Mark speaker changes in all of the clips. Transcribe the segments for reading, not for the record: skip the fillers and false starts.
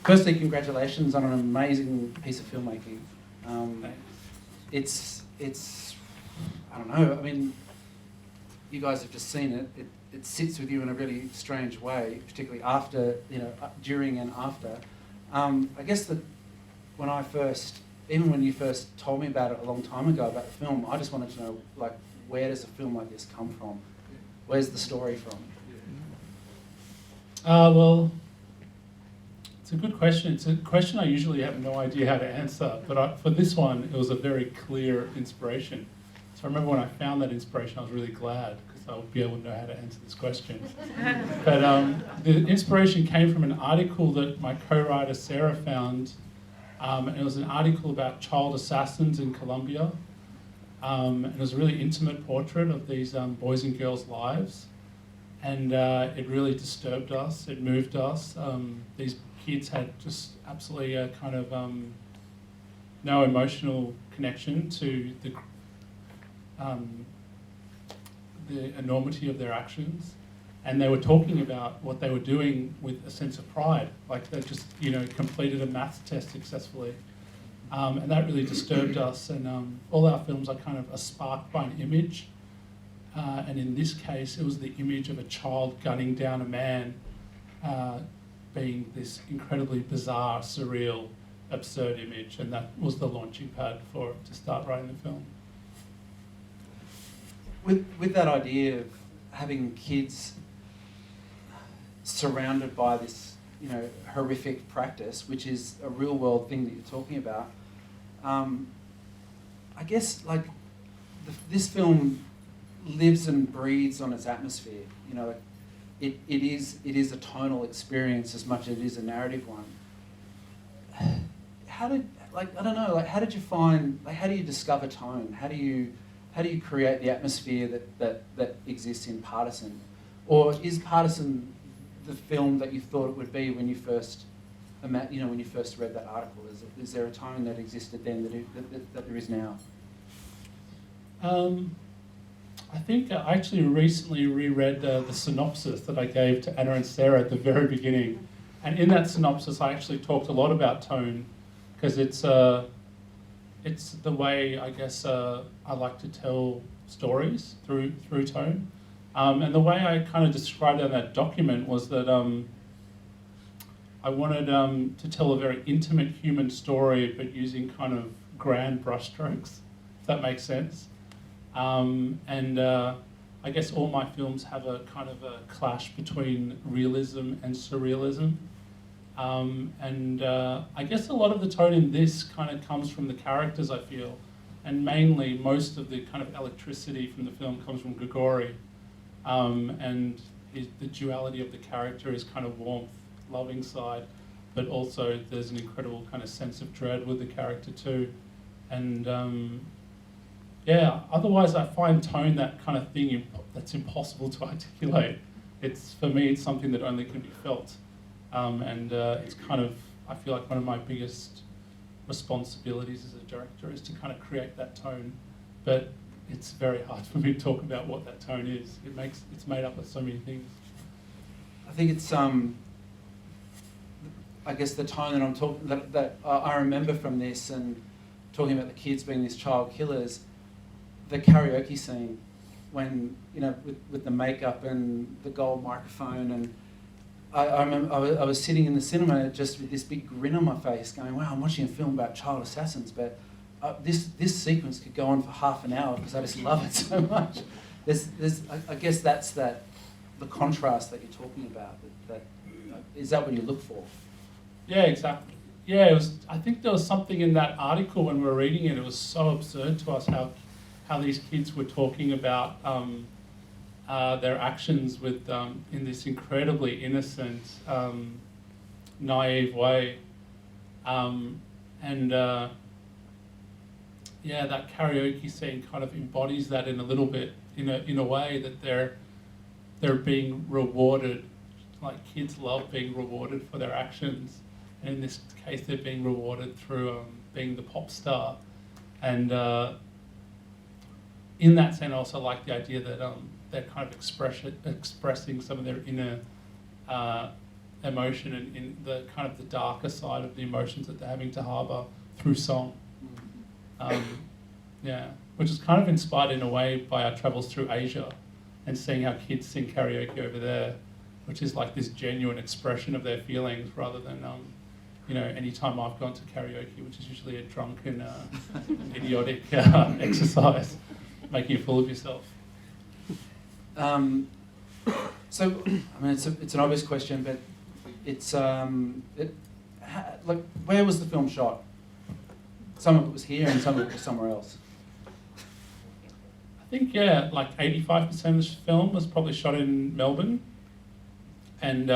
Speaker 1: Firstly, congratulations on an amazing piece of filmmaking. It's I don't know. I mean, you guys have just seen it. It sits with you in a really strange way, particularly after, during and after. I guess that even when you first told me about it a long time ago about the film, I just wanted to know, like, where does a film like this come from? Where's the story from?
Speaker 2: Well, it's a good question. It's a question I usually have no idea how to answer, but for this one, it was a very clear inspiration. So I remember when I found that inspiration, I was really glad because I would be able to know how to answer this question. But the inspiration came from an article that my co-writer Sarah found, and it was an article about child assassins in Colombia. And it was a really intimate portrait of these boys and girls' lives. And it really disturbed us, it moved us. These kids had just absolutely a kind of no emotional connection to the enormity of their actions. And they were talking about what they were doing with a sense of pride, like they just, completed a maths test successfully. And that really disturbed us. And all our films are kind of sparked by an image. And in this case, it was the image of a child gunning down a man, being this incredibly bizarre, surreal, absurd image. And that was the launching pad to start writing the film.
Speaker 1: With that idea of having kids surrounded by this, horrific practice, which is a real world thing that you're talking about, I guess this film lives and breathes on its atmosphere. It is a tonal experience as much as it is a narrative one. How did you find, how do you discover tone? How do you create the atmosphere that exists in Partisan? Or is Partisan the film that you thought it would be when you first read that article? Is there a tone that existed then that there is now?
Speaker 2: I think I actually recently reread the synopsis that I gave to Anna and Sarah at the very beginning. And in that synopsis, I actually talked a lot about tone, because it's the way, I guess, I like to tell stories through tone. And the way I kind of described it in that document was that I wanted to tell a very intimate human story, but using kind of grand brushstrokes, if that makes sense. And I guess all my films have a kind of a clash between realism and surrealism. And I guess a lot of the tone in this kind of comes from the characters, I feel. And mainly, most of the kind of electricity from the film comes from Grigori. And the duality of the character is kind of warmth, loving side, but also there's an incredible kind of sense of dread with the character too. And otherwise I find tone that kind of thing that's impossible to articulate. For me, it's something that only can be felt. And it's kind of, I feel like one of my biggest responsibilities as a director is to kind of create that tone. But it's very hard for me to talk about what that tone is. It's made up of so many things.
Speaker 1: I think it's I guess the tone that I remember from this, and talking about the kids being these child killers, the karaoke scene when with the makeup and the gold microphone, and I remember I was sitting in the cinema just with this big grin on my face, going, "Wow, I'm watching a film about child assassins," but this sequence could go on for half an hour because I just love it so much. I guess that's the contrast that you're talking about. Is that what you look for?
Speaker 2: Yeah, exactly. Yeah, I think there was something in that article when we were reading it. It was so absurd to us how these kids were talking about their actions in this incredibly innocent, naive way, that karaoke scene kind of embodies that in a little bit, in a way that they're being rewarded. Like, kids love being rewarded for their actions, and in this case, they're being rewarded through being the pop star. And in that sense, I also like the idea that they're kind of expressing some of their inner emotion and in the kind of the darker side of the emotions that they're having to harbour through song. Yeah, which is kind of inspired in a way by our travels through Asia and seeing how kids sing karaoke over there, which is like this genuine expression of their feelings rather than, any time I've gone to karaoke, which is usually a drunken, idiotic exercise, making a fool of yourself.
Speaker 1: So, I mean, it's an obvious question, but it's where was the film shot? Some of it was here, and some of it was somewhere else.
Speaker 2: I think like 85% of this film was probably shot in Melbourne, and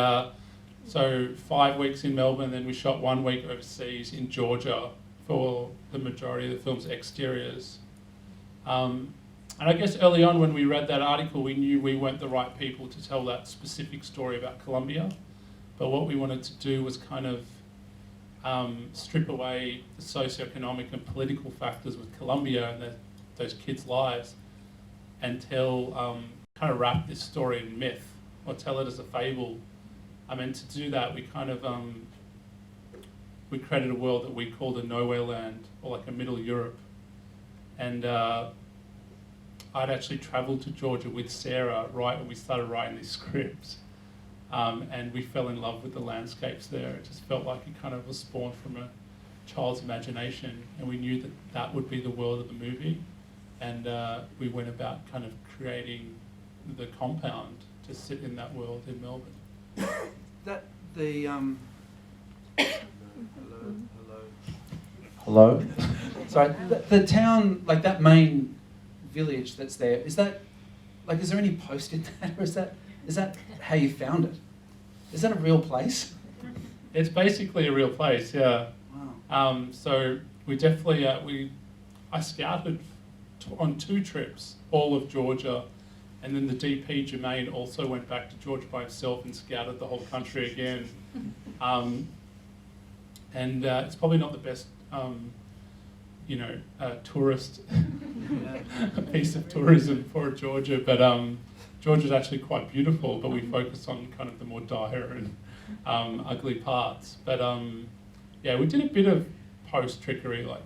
Speaker 2: so 5 weeks in Melbourne, and then we shot 1 week overseas in Georgia for the majority of the film's exteriors. And I guess early on when we read that article, we knew we weren't the right people to tell that specific story about Colombia. But what we wanted to do was kind of strip away the socioeconomic and political factors with Colombia and those kids' lives and kind of wrap this story in myth or tell it as a fable. And to do that, we kind of, we created a world that we called a nowhere land, or like a middle Europe. And I'd actually travelled to Georgia with Sarah right when we started writing these scripts. And we fell in love with the landscapes there. It just felt like it kind of was spawned from a child's imagination, and we knew that that would be the world of the movie. And we went about kind of creating the compound to sit in that world in Melbourne.
Speaker 1: Hello. Sorry, the town, like that main village that's there, is there any post in that, or is that how you found it? Is that a real place?
Speaker 2: It's basically a real place, yeah.
Speaker 1: Wow.
Speaker 2: So we definitely, I scouted on 2 trips, all of Georgia, and then the DP Jermaine also went back to Georgia by himself and scouted the whole country again. And it's probably not the best, tourist piece of tourism for Georgia, but Georgia's actually quite beautiful, but we focus on kind of the more dire and ugly parts. But we did a bit of post-trickery, like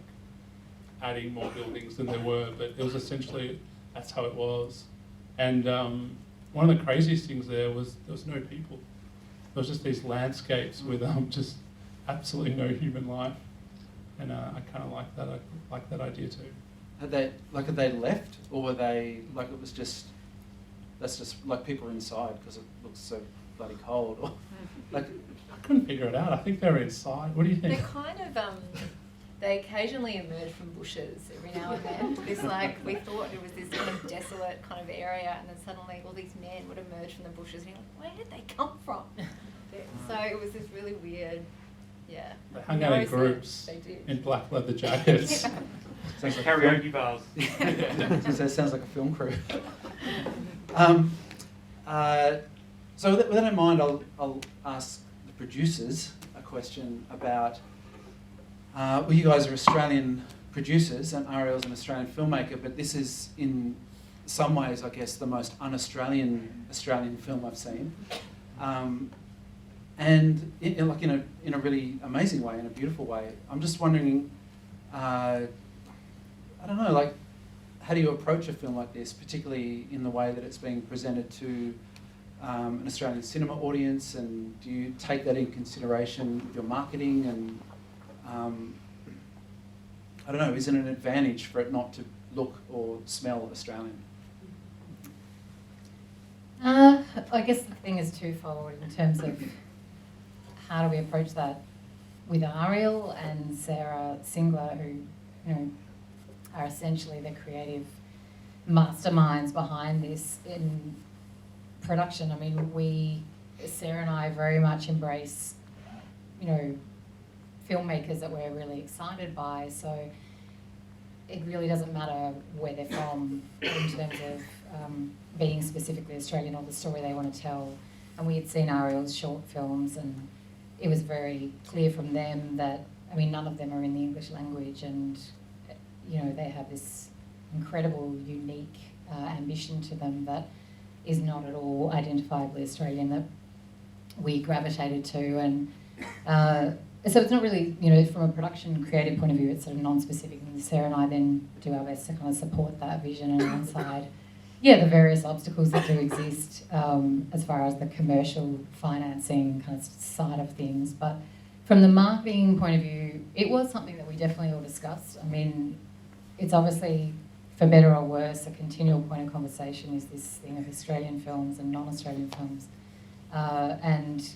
Speaker 2: adding more buildings than there were, but it was essentially, that's how it was. And one of the craziest things there was no people. There was just these landscapes with just absolutely no human life. And I kind of like that. I like that idea too.
Speaker 1: Had they left, or were they like it was just? That's just like people inside because it looks so bloody cold. Or like
Speaker 2: I couldn't figure it out. I think they were inside. What do you think?
Speaker 3: They're kind of they occasionally emerge from bushes every now and then. It's like we thought it was this kind of desolate kind of area, and then suddenly all these men would emerge from the bushes, and you're like, where did they come from? So it was this really weird. Yeah.
Speaker 2: They hung out in groups in black leather jackets.
Speaker 3: Yeah.
Speaker 4: Sounds like karaoke bars.
Speaker 1: So it sounds like a film crew. So with that in mind, I'll ask the producers a question about. Well, you guys are Australian producers, and Ariel's an Australian filmmaker, but this is in some ways, I guess, the most un-Australian film I've seen. And in a really amazing way, in a beautiful way. I'm just wondering, I don't know, like, how do you approach a film like this, particularly in the way that it's being presented to an Australian cinema audience, and do you take that in consideration with your marketing? And I don't know, is it an advantage for it not to look or smell Australian?
Speaker 5: I guess the thing is twofold in terms of how do we approach that with Ariel and Sarah Singler, who are essentially the creative masterminds behind this in production. I mean, Sarah and I very much embrace, filmmakers that we're really excited by, so it really doesn't matter where they're from in terms of being specifically Australian or the story they want to tell. And we had seen Ariel's short films, and it was very clear from them that, none of them are in the English language, and they have this incredible, unique ambition to them that is not at all identifiably Australian, that we gravitated to. And so it's not really, from a production creative point of view, it's sort of non-specific. And Sarah and I then do our best to kind of support that vision and alongside, the various obstacles that do exist as far as the commercial financing kind of side of things. But from the marketing point of view, it was something that we definitely all discussed. I mean, it's obviously, for better or worse, a continual point of conversation is this thing of Australian films and non-Australian films. And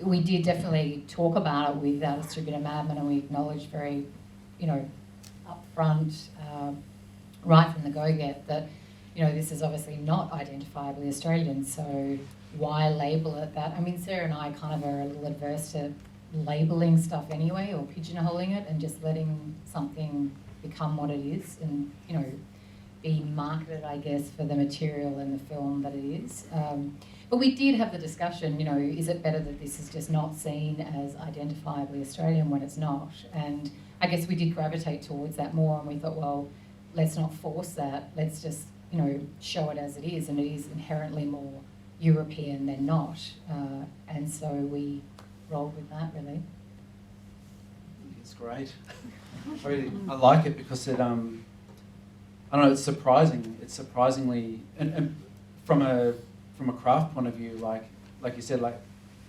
Speaker 5: we did definitely talk about it with our distributor Madman, and we acknowledged very, upfront, right from the go-get, that, this is obviously not identifiably Australian, so why label it that? I mean, Sarah and I kind of are a little adverse to labelling stuff anyway, or pigeonholing it and just letting something become what it is and, be marketed, I guess, for the material and the film that it is. But we did have the discussion, is it better that this is just not seen as identifiably Australian when it's not? And I guess we did gravitate towards that more, and we thought, well, let's not force that. Let's just, show it as it is, and it is inherently more European than not. And so we rolled with that, really.
Speaker 1: It's great. I like it because it, I don't know, it's surprising. It's surprisingly, and from a craft point of view, like you said,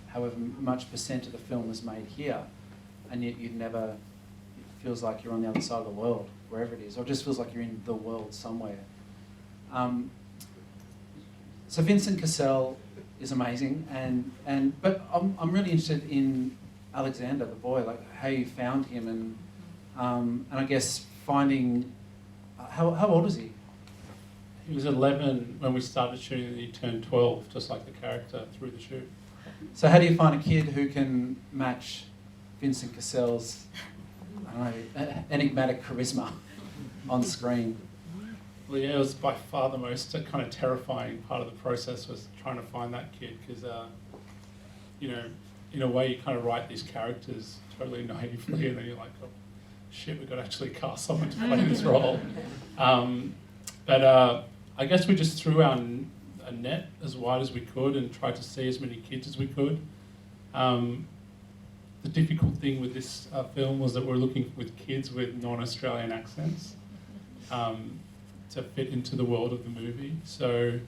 Speaker 1: however much percent of the film is made here, and yet it feels like you're on the other side of the world, wherever it is, or it just feels like you're in the world somewhere. So Vincent Cassel is amazing, but I'm really interested in Alexander, the boy, like how you found him, and I guess finding how old is he?
Speaker 2: He was 11 when we started shooting, and he turned 12, just like the character through the shoot.
Speaker 1: So how do you find a kid who can match Vincent Cassel's, enigmatic charisma on screen?
Speaker 2: Well, yeah, it was by far the most kind of terrifying part of the process, was trying to find that kid, because, in a way you kind of write these characters totally naively, and then you're like, oh, shit, we've got to actually cast someone to play this role. But I guess we just threw a net as wide as we could and tried to see as many kids as we could. The difficult thing with this film was that we're looking with kids with non-Australian accents to fit into the world of the movie. So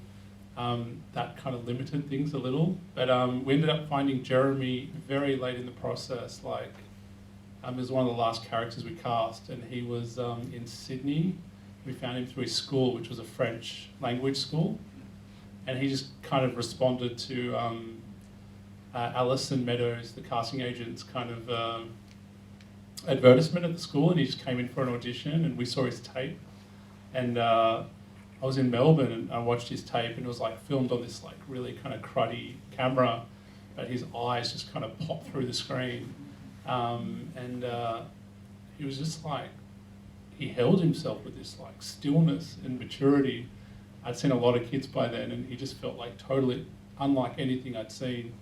Speaker 2: that kind of limited things a little. But we ended up finding Jeremy very late in the process. He was one of the last characters we cast, and he was in Sydney. We found him through his school, which was a French language school. And he just kind of responded to Alison Meadows, the casting agent's kind of advertisement at the school, and he just came in for an audition, and we saw his tape. And I was in Melbourne, and I watched his tape, and it was filmed on this really kind of cruddy camera, but his eyes just kind of popped through the screen. And he was just he held himself with this stillness and maturity. I'd seen a lot of kids by then, and he just felt totally unlike anything I'd seen.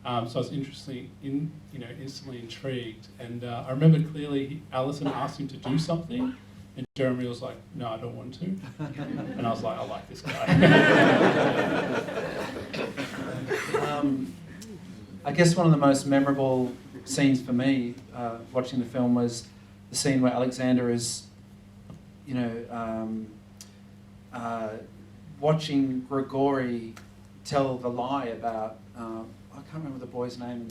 Speaker 2: So I was instantly intrigued. And I remember clearly Alison asked him to do something, and Jeremy was like, no, I don't want to. And I was like, I like this guy.
Speaker 1: I guess one of the most memorable scenes for me watching the film was the scene where Alexander is, watching Grigori tell the lie about, I can't remember the boy's name.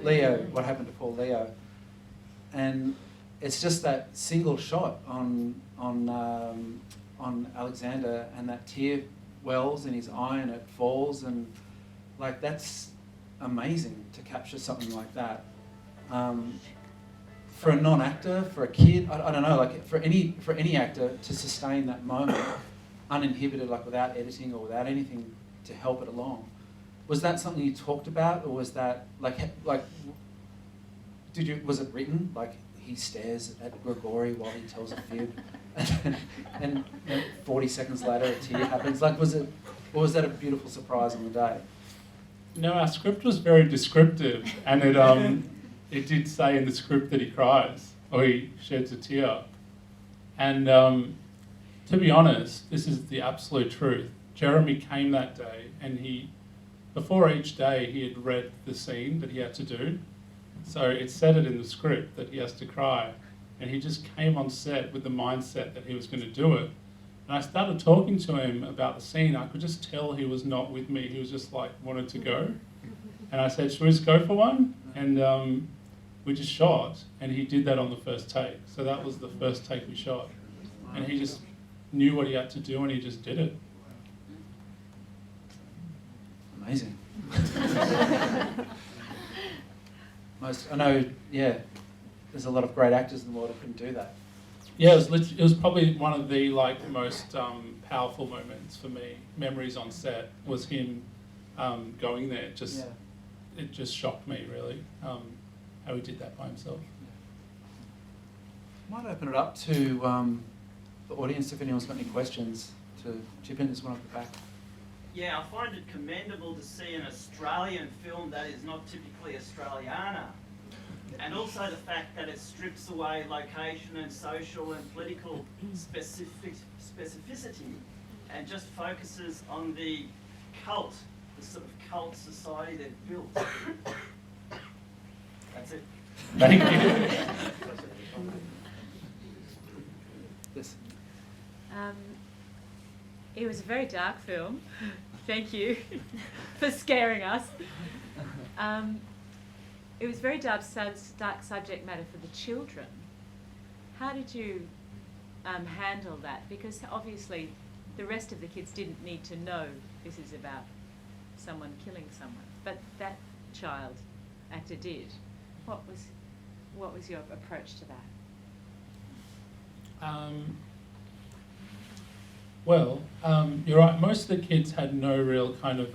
Speaker 1: Leo, what happened to poor Leo. And it's just that single shot on Alexander, and that tear wells in his eye and it falls, and that's amazing to capture something like that. For a non-actor, for a kid, I don't know, for any actor to sustain that moment uninhibited, without editing or without anything to help it along. Was that something you talked about, or was that was it written? He stares at Grigori while he tells a fib, and 40 seconds later a tear happens. Was that a beautiful surprise on the day?
Speaker 2: No, our script was very descriptive, and it did say in the script that he cries, or he sheds a tear. And to be honest, this is the absolute truth. Jeremy came that day, and he before each day he had read the scene that he had to do. So it said it in the script that he has to cry. And he just came on set with the mindset that he was going to do it. And I started talking to him about the scene. I could just tell he was not with me. He was just like, wanted to go. And I said, should we just go for one? And we just shot. And he did that on the first take. So that was the first take we shot. And he just knew what he had to do and he just did it.
Speaker 1: Amazing. I know, yeah, there's a lot of great actors in the world who couldn't do that.
Speaker 2: Yeah, it was probably one of the most powerful moments for me. Memories on set was him going there. It just shocked me really how he did that by himself.
Speaker 1: Might open it up to the audience if anyone's got any questions to chip in. There's one at the back.
Speaker 6: Yeah, I find it commendable to see an Australian film that is not typically Australiana. And also the fact that it strips away location and social and political specificity and just focuses on the cult, the sort of cult society they've built. That's it.
Speaker 2: Thank you.
Speaker 1: Yes.
Speaker 7: It was a very dark film. Thank you for scaring us. It was very dark subject matter for the children. How did you handle that? Because obviously the rest of the kids didn't need to know this is about someone killing someone, but that child actor did. What was your approach to that?
Speaker 2: Well, you're right. Most of the kids had no real kind of,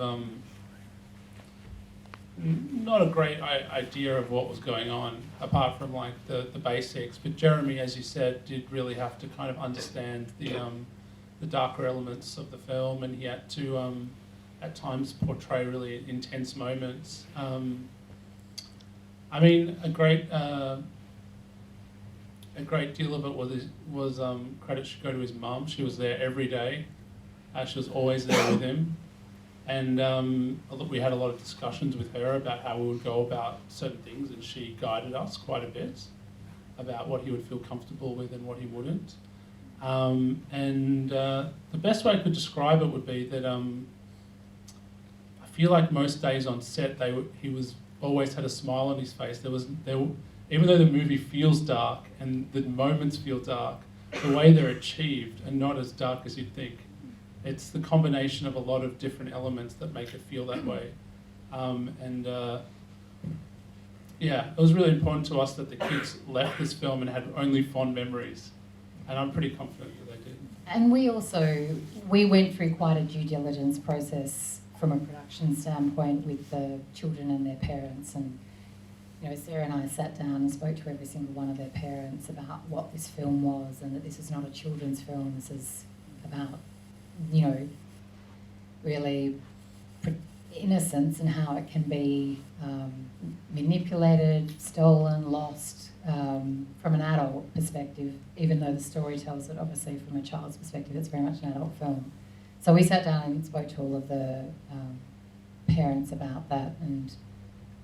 Speaker 2: not a great idea of what was going on, apart from like the basics. But Jeremy, as you said, did really have to kind of understand the darker elements of the film, and he had to at times portray really intense moments. I mean, a great deal of it was credit should go to his mum. She was there every day. She was always there with him. And we had a lot of discussions with her about how we would go about certain things, and she guided us quite a bit about what he would feel comfortable with and what he wouldn't. The best way I could describe it would be that I feel like most days on set, he was always had a smile on his face. Even though the movie feels dark and the moments feel dark, the way they're achieved are not as dark as you'd think. It's the combination of a lot of different elements that make it feel that way. It was really important to us that the kids left this film and had only fond memories. And I'm pretty confident that they did.
Speaker 5: And we went through quite a due diligence process from a production standpoint with the children and their parents. And Sarah and I sat down and spoke to every single one of their parents about what this film was, and that this is not a children's film. This is about, really innocence and how it can be manipulated, stolen, lost from an adult perspective, even though the story tells it obviously from a child's perspective. It's very much an adult film. So we sat down and spoke to all of the parents about that, and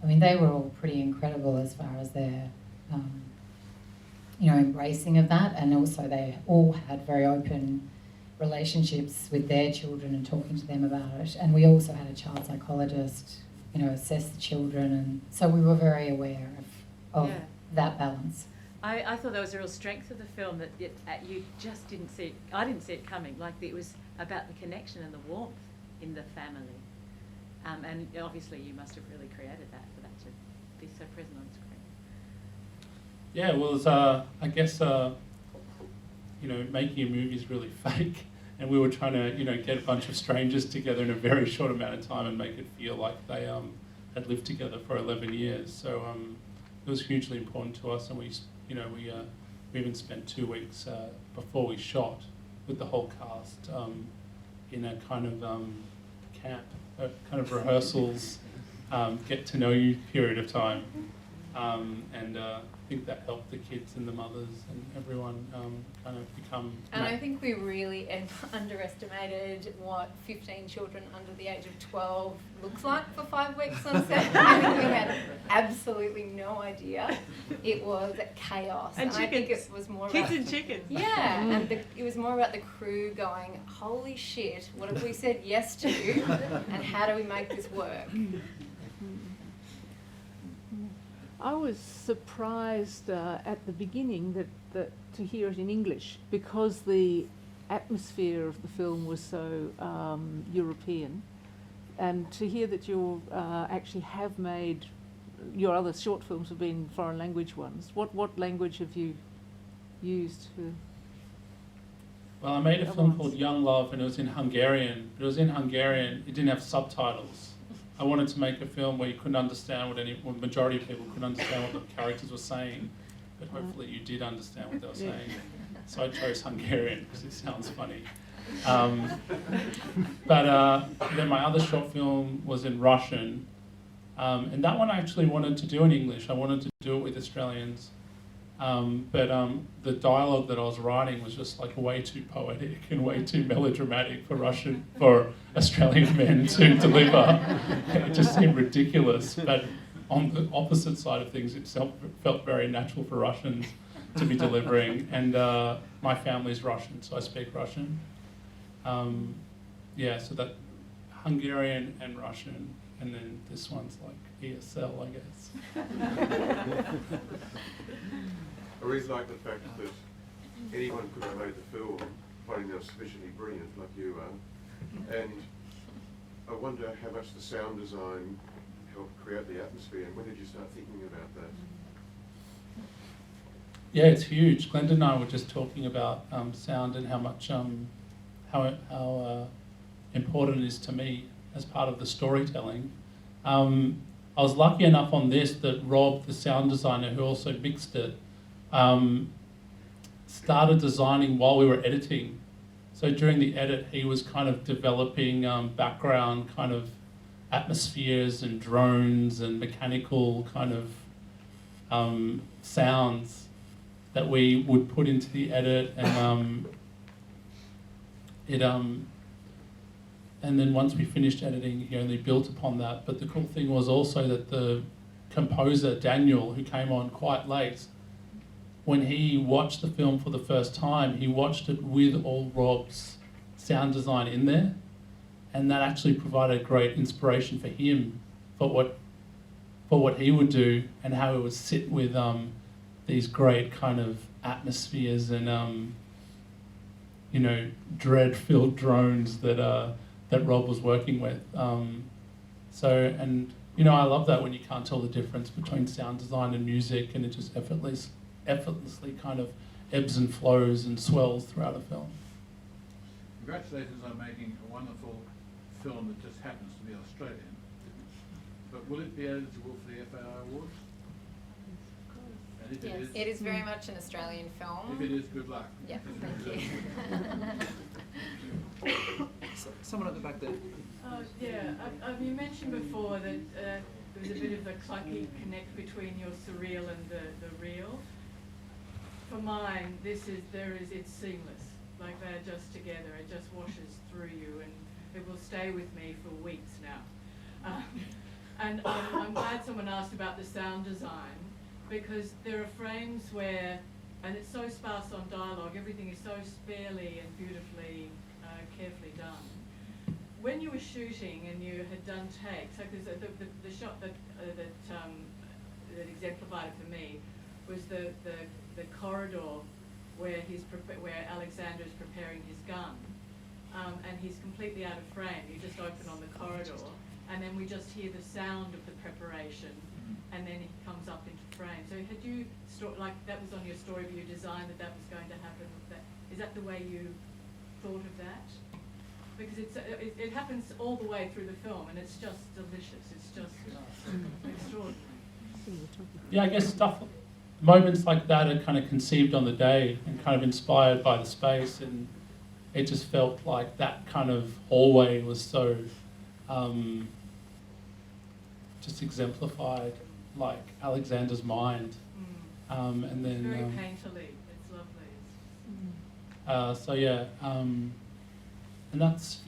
Speaker 5: I mean, they were all pretty incredible as far as their, embracing of that, and also they all had very open relationships with their children and talking to them about it. And we also had a child psychologist, assess the children, and so we were very aware of that balance.
Speaker 7: I thought that was a real strength of the film, that you just didn't see it. I didn't see it coming. Like, it was about the connection and the warmth in the family. And obviously you must have really created that for that to be so present on screen.
Speaker 2: Yeah, well, I guess, making a movie is really fake. And we were trying to, get a bunch of strangers together in a very short amount of time and make it feel like they had lived together for 11 years. So it was hugely important to us, and we even spent 2 weeks before we shot with the whole cast in a kind of camp, kind of rehearsals, get to know you period of time. think that helped the kids and the mothers and everyone kind of become.
Speaker 3: And I think we really underestimated what 15 children under the age of 12 looks like for 5 weeks on set. I think we had absolutely no idea. It was chaos.
Speaker 7: And
Speaker 3: I think
Speaker 7: chickens.
Speaker 3: it was more
Speaker 7: Kids
Speaker 3: about...
Speaker 7: and chickens.
Speaker 3: Yeah, and it was more about the crew going, holy shit, what have we said yes to, and how do we make this work?
Speaker 8: I was surprised at the beginning that to hear it in English, because the atmosphere of the film was so European, and to hear that you actually have made your other short films have been foreign language ones. What language have you used for?
Speaker 2: Well, I made a film called Young Love, and it was in Hungarian. It was in Hungarian. It didn't have subtitles. I wanted to make a film where you couldn't understand what the majority of people couldn't understand what the characters were saying, but hopefully you did understand what they were saying. So I chose Hungarian because it sounds funny. But then my other short film was in Russian, and that one I actually wanted to do in English. I wanted to do it with Australians, but the dialogue that I was writing was just like way too poetic and way too melodramatic for Australian men to deliver. It just seemed ridiculous. But on the opposite side of things, it felt very natural for Russians to be delivering. And my family's Russian, so I speak Russian. So that Hungarian and Russian, and then this one's like ESL, I guess.
Speaker 9: I really like the fact that anyone could have made the film, finding them sufficiently brilliant like you are. And I wonder how much the sound design helped create the atmosphere, and when did you start thinking about that?
Speaker 2: Yeah, it's huge. Glendyn and I were just talking about sound and how much how important it is to me as part of the storytelling. I was lucky enough on this that Rob, the sound designer who also mixed it, started designing while we were editing. So during the edit, he was kind of developing background kind of atmospheres and drones and mechanical kind of sounds that we would put into the edit, and then once we finished editing, he only built upon that. But the cool thing was also that the composer, Daniel, who came on quite late, when he watched the film for the first time, he watched it with all Rob's sound design in there. And that actually provided great inspiration for him for what he would do and how it would sit with these great kind of atmospheres and dread-filled drones that Rob was working with. I love that when you can't tell the difference between sound design and music, and it just effortlessly kind of ebbs and flows and swells throughout a film.
Speaker 10: Congratulations on making a wonderful film that just happens to be Australian. But will it be eligible for the FAI Awards? And if
Speaker 3: Yes, it is very much an Australian film.
Speaker 10: If it is, good luck.
Speaker 3: Yeah, thank you.
Speaker 1: Someone at the back there.
Speaker 11: You mentioned before that there was a bit of a clunky connect between your surreal and the real. For mine, it's seamless. Like they're just together. It just washes through you, and it will stay with me for weeks now. And I'm glad someone asked about the sound design, because there are frames where, and it's so sparse on dialogue, everything is so sparely and beautifully, carefully done. When you were shooting and you had done takes, like the shot that exemplified it for me was the corridor where Alexander is preparing his gun, and he's completely out of frame. You just open on the corridor, and then we just hear the sound of the preparation, and then he comes up into frame. So had you that was on your storyboard, you designed that was going to happen? Is that the way you thought of that? Because it happens all the way through the film, and it's just delicious. It's just extraordinary.
Speaker 2: Yeah, I guess moments like that are kind of conceived on the day and kind of inspired by the space, and it just felt like that kind of hallway was so just exemplified like Alexander's mind. And then
Speaker 11: Very painterly. It's lovely.
Speaker 2: so yeah, and that's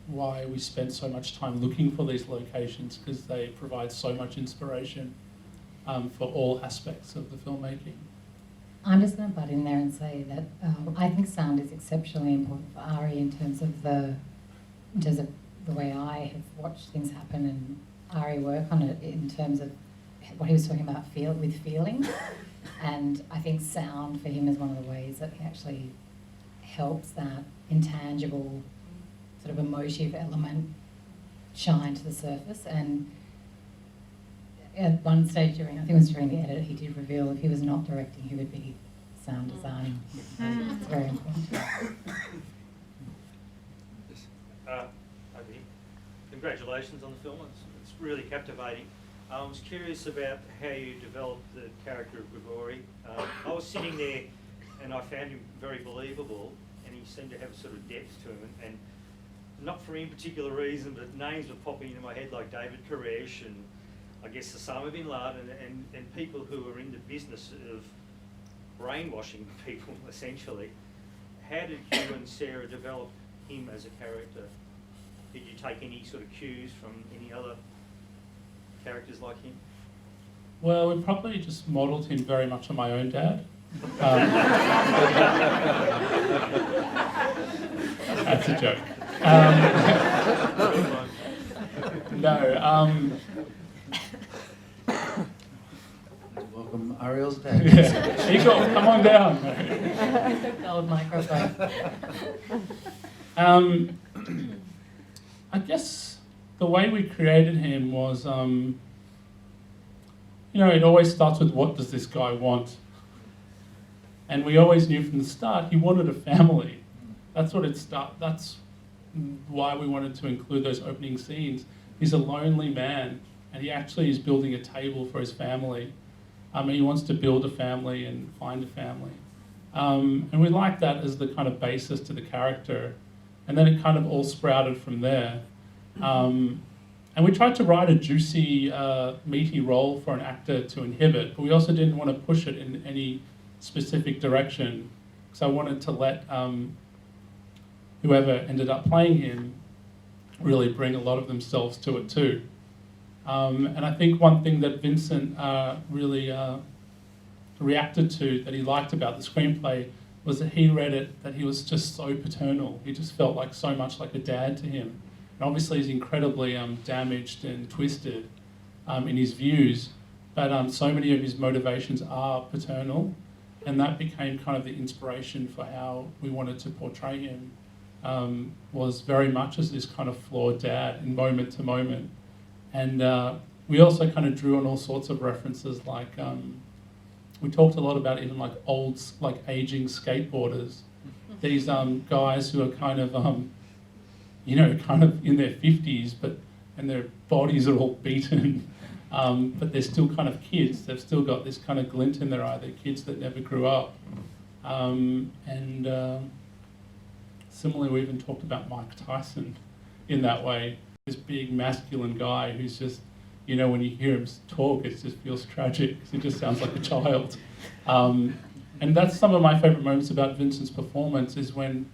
Speaker 2: why we spent so much time looking for these locations, because they provide so much inspiration for all aspects of the filmmaking.
Speaker 5: I'm just going to butt in there and say that I think sound is exceptionally important for Ari in terms of the way I have watched things happen and Ari work on it, in terms of what he was talking about with feeling. And I think sound for him is one of the ways that he actually helps that intangible sort of emotive element shine to the surface. And at one stage I think it was during the edit, he did reveal if he was not directing, he would be sound designing. So it's very important.
Speaker 4: Over here. Congratulations on the film. It's really captivating. I was curious about how you developed the character of Grigori. I was sitting there and I found him very believable, and he seemed to have sort of depth to him, and not for any particular reason, but names were popping into my head like David Koresh and I guess Osama bin Laden and people who are in the business of brainwashing people, essentially. How did you and Sarah develop him as a character? Did you take any sort of cues from any other characters like him?
Speaker 2: Well, we probably just modelled him very much on my own dad. That's a joke.
Speaker 1: Welcome, Ariel's dad.
Speaker 2: Yeah. Eagle, come on down.
Speaker 5: Gold microphone.
Speaker 2: I guess the way we created him was, it always starts with, what does this guy want? And we always knew from the start he wanted a family. That's why we wanted to include those opening scenes. He's a lonely man, and he actually is building a table for his family. He wants to build a family and find a family. And we liked that as the kind of basis to the character. And then it kind of all sprouted from there. And we tried to write a juicy, meaty role for an actor to inhibit, but we also didn't want to push it in any specific direction, because I wanted to let whoever ended up playing him really bring a lot of themselves to it too. And I think one thing that Vincent really reacted to, that he liked about the screenplay, was that he read it, that he was just so paternal. He just felt like so much like a dad to him. And obviously he's incredibly damaged and twisted in his views, but so many of his motivations are paternal, and that became kind of the inspiration for how we wanted to portray him, was very much as this kind of flawed dad in moment to moment. And we also kind of drew on all sorts of references, like we talked a lot about even like aging skateboarders. These guys who are kind of in their 50s, and their bodies are all beaten, but they're still kind of kids. They've still got this kind of glint in their eye. They're kids that never grew up. Similarly, we even talked about Mike Tyson in that way. This big masculine guy who's just, when you hear him talk, it just feels tragic, because he just sounds like a child. And that's some of my favourite moments about Vincent's performance, is when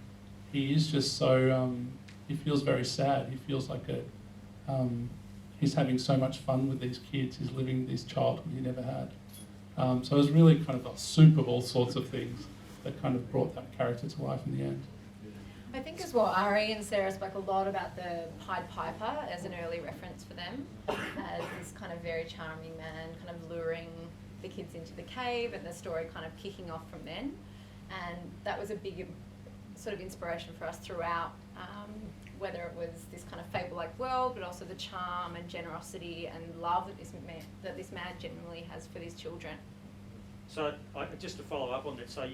Speaker 2: he is just so, he feels very sad. He feels like he's having so much fun with these kids. He's living this childhood he never had. So it was really kind of a soup of all sorts of things that kind of brought that character to life in the end.
Speaker 3: I think as well, Ari and Sarah spoke a lot about the Pied Piper as an early reference for them, as this kind of very charming man kind of luring the kids into the cave, and the story kind of kicking off from then. And that was a big sort of inspiration for us throughout, whether it was this kind of fable-like world, but also the charm and generosity and love that this man genuinely has for these children.
Speaker 4: So just to follow up on that, so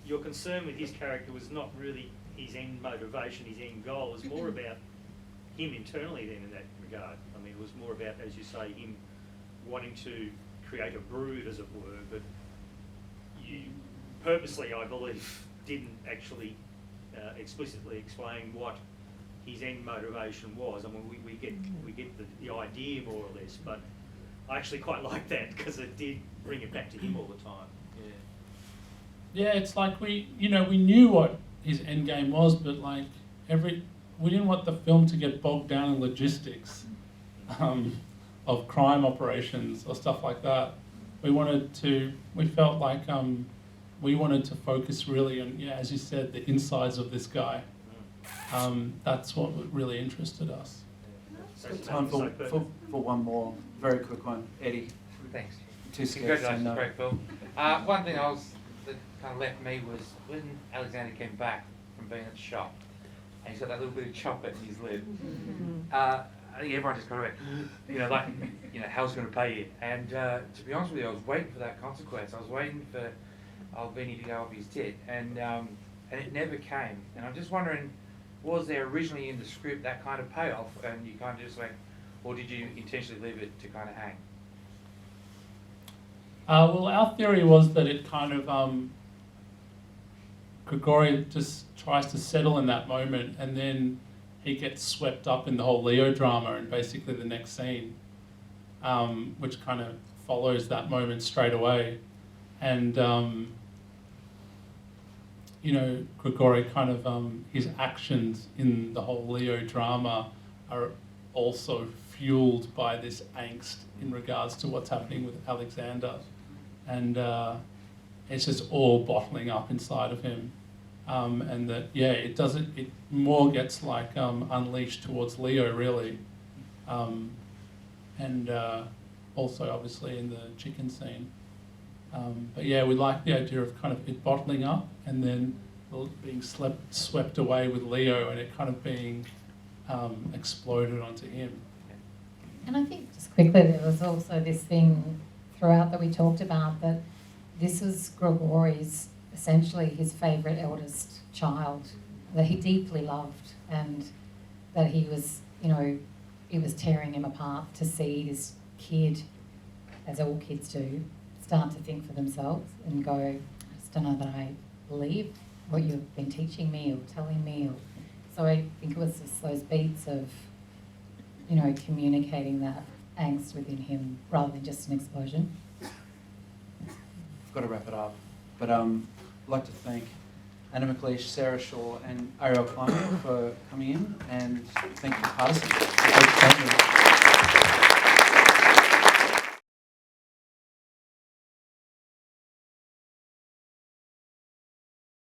Speaker 4: your concern with his character was not really his end motivation, his end goal. It was more about him internally then, in that regard. I mean, it was more about, as you say, him wanting to create a brood, as it were, but you purposely, I believe, didn't actually explicitly explain what his end motivation was. I mean, we get the idea more or less, but I actually quite liked that because it did bring it back to him all the time.
Speaker 2: Yeah, it's like we knew what his end game was, but like we didn't want the film to get bogged down in logistics of crime operations or stuff like that. We felt like we wanted to focus really on, as you said, the insides of this guy. That's what really interested us.
Speaker 1: Got time for one more very quick one, Eddie.
Speaker 12: Thanks.
Speaker 1: Too scared to say
Speaker 12: Congratulations,
Speaker 1: no.
Speaker 12: great film. One thing that kind of left me was when Alexander came back from being at the shop, and he's got that little bit of chocolate in his lid. I think everyone just got away, hell's going to pay you. And to be honest with you, I was waiting for that consequence. I was waiting for Albini to go off his tit, and it never came. And I'm just wondering, was there originally in the script that kind of payoff, and you kind of just went, or did you intentionally leave it to kind of hang?
Speaker 2: Well, our theory was that it kind of, Grigori just tries to settle in that moment, and then he gets swept up in the whole Leo drama and basically the next scene, which kind of follows that moment straight away. And, Grigori kind of, his actions in the whole Leo drama are also fueled by this angst in regards to what's happening with Alexander. And it's just all bottling up inside of him. And that, it more gets like unleashed towards Leo, really. And also, obviously, in the chicken scene. But we like the idea of kind of it bottling up and then being swept away with Leo and it kind of being exploded onto him.
Speaker 5: And I think just quickly there was also this thing throughout that we talked about, that this was Grigori's, essentially his favourite eldest child, that he deeply loved, and that he was, it was tearing him apart to see this kid, as all kids do, start to think for themselves and go, I just don't know that I believe what you've been teaching me or telling me. So I think it was just those beats of, communicating that angst within him rather than just an explosion.
Speaker 1: I've got to wrap it up, but I'd like to thank Anna McLeish, Sarah Shaw and Ariel Kleiman for coming in, and thank you, Partisan.